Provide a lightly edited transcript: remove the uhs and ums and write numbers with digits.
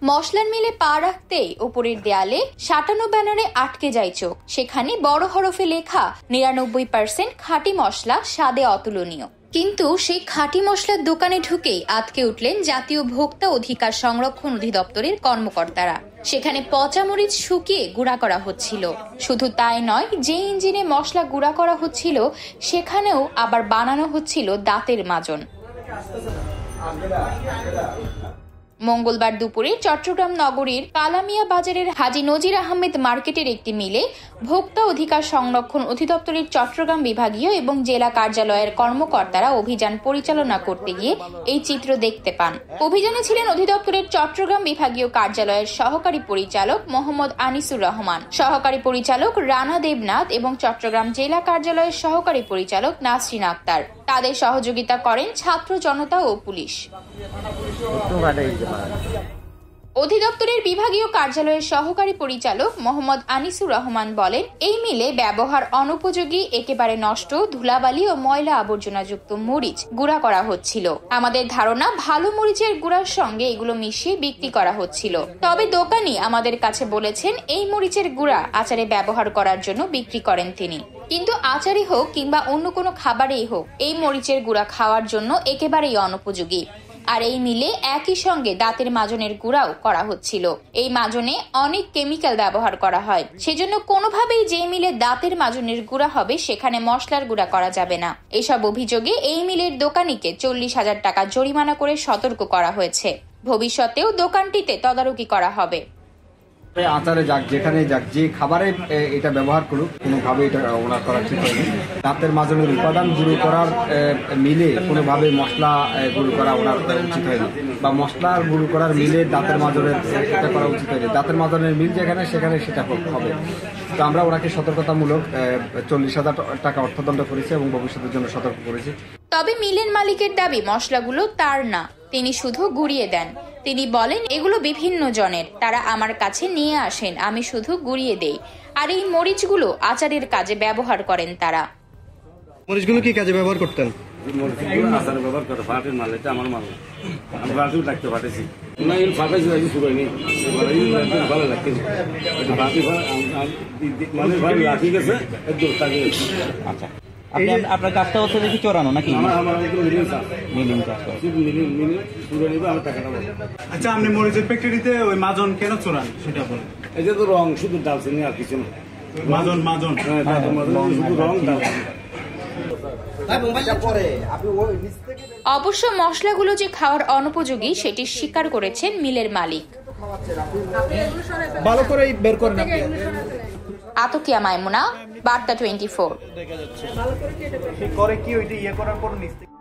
মশলার মিলে পা রাখতেই উপরের দেয়ালে সাঁটানো ব্যানারে আটকে যায় চোখ। সেখানে বড় হরফে লেখা ৯৯% খাঁটি মশলা, স্বাদে অতুলনীয়। কিন্তু সেই খাঁটি মশলার দোকানে ঢুকেই আটকে উঠলেন জাতীয় ভোক্তা অধিকার সংরক্ষণ অধিদপ্তরের কর্মকর্তারা। সেখানে পচা মরিচ শুকিয়ে গুঁড়া করা হচ্ছিল। শুধু তাই নয়, যে ইঞ্জিনে মশলা গুঁড়া করা হচ্ছিল সেখানেও আবার বানানো হচ্ছিল দাঁতের মাজন। মঙ্গলবার দুপুরে চট্টগ্রাম নগরীর কালামিয়া বাজারের হাজী নজির আহমেদ মার্কেটের একটি মিলে ভোক্তা অধিকার সংরক্ষণ অধিদপ্তরের চট্টগ্রাম বিভাগীয় এবং জেলা কার্যালয়ের কর্মকর্তারা অভিযান পরিচালনা করতে গিয়ে এই চিত্র দেখতে পান। অভিযানে ছিলেন অধিদপ্তরের চট্টগ্রাম বিভাগীয় কার্যালয়ের সহকারী পরিচালক মোহাম্মদ আনিসুর রহমান, সহকারী পরিচালক রানা দেবনাথ এবং চট্টগ্রাম জেলা কার্যালয়ের সহকারী পরিচালক নাসরিন আক্তার। তাদের সহযোগিতা করেন ছাত্র জনতা ও পুলিশ। অধিদপ্তরের বিভাগীয় কার্যালয়ের সহকারী পরিচালক মোহাম্মদ আনিসুর রহমান বলেন, এই মিলে ব্যবহার অনুপযোগী, একেবারে নষ্ট, ধুলাবালি ও ময়লা আবর্জনাযুক্ত মরিচ গুঁড়া করা হচ্ছিল। আমাদের ধারণা ভালো মরিচের গুঁড়ার সঙ্গে এগুলো মিশিয়ে বিক্রি করা হচ্ছিল। তবে দোকানি আমাদের কাছে বলেছেন এই মরিচের গুঁড়া আচারে ব্যবহার করার জন্য বিক্রি করেন তিনি। কিন্তু আচারে হোক কিংবা অন্য কোনো খাবারেই হোক, এই মরিচের গুঁড়া খাওয়ার জন্য একেবারেই অনুপযোগী। আর এই মিলে একই সঙ্গে দাঁতের মাজনের গুঁড়াও করা হচ্ছিল। এই মাজনে অনেক কেমিক্যাল ব্যবহার করা হয়, সেজন্য কোনোভাবেই যে মিলে দাঁতের মাজনের গুঁড়া হবে সেখানে মশলার গুঁড়া করা যাবে না। এসব অভিযোগে এই মিলের দোকানিকে ৪০,০০০ টাকা জরিমানা করে সতর্ক করা হয়েছে। ভবিষ্যতেও দোকানটিতে তদারকি করা হবে। আচারে যাক, যেখানে যাক, যে খাবারে এটা ব্যবহার করুক, কোনোভাবে এটা ওনার করা ঠিক হয়নি। দাঁতের মাজনের উপাদান গুঁড়ো করার মিলে কোনোভাবে মশলা গুঁড়ো করা ওনার উচিত হয়নি, বা মশলার গুঁড়ো করার মিলে দাঁতের মাজনের এটা করা উচিত হয়নি। দাঁতের মাজনের মিল যেখানে সেখানে সেটা হবে। তো আমরা ওনাকে সতর্কতামূলক ৪০,০০০ টাকা অর্থদণ্ড করেছি এবং ভবিষ্যতের জন্য সতর্ক করেছি। তবে মিলের মালিকের দাবি মশলাগুলো তার না, তিনি শুধু গুঁড়িয়ে দেন। তিনি বলেন, এগুলো বিভিন্ন জনের, তারা আমার কাছে নিয়ে আসেন, আমি শুধু গুঁড়িয়ে দেই। আর এই মরিচগুলো আচারের কাজে ব্যবহার করেন তারা। মরিচগুলো কি কাজে ব্যবহার করতেন? আচারে ব্যবহার করে ফাটের মাল, এটা আমার মাল না, আমি ফাটিও লাগতে পাঠাইছি না, এই ফাটাইছি নাকি শুকাই নেই, ভালো লাগতে মানে ভালো লাঠি গেছে একদম তাকে। আচ্ছা, আপনার কাজটা হচ্ছে দেখি চোরানো নাকি? আচ্ছা, আপনি মরিচের ফ্যাক্টরিতে ওই মাজন কেন চোরান সেটা বলেন। এটা তো রং, শুধু ডালচিনি আর কিছু না। মাজন শুধু রং, ডালচিনি। অবশ্য মশলাগুলো যে খাওয়ার অনুপযোগী সেটি স্বীকার করেছেন মিলের মালিক। ভালো করে বের করেন আপনি। আতকিয়া মাইমুনা, বার্তা 24। দেখা যাচ্ছে করে কি ওইটা ইয়ে করার পর নিচ থেকে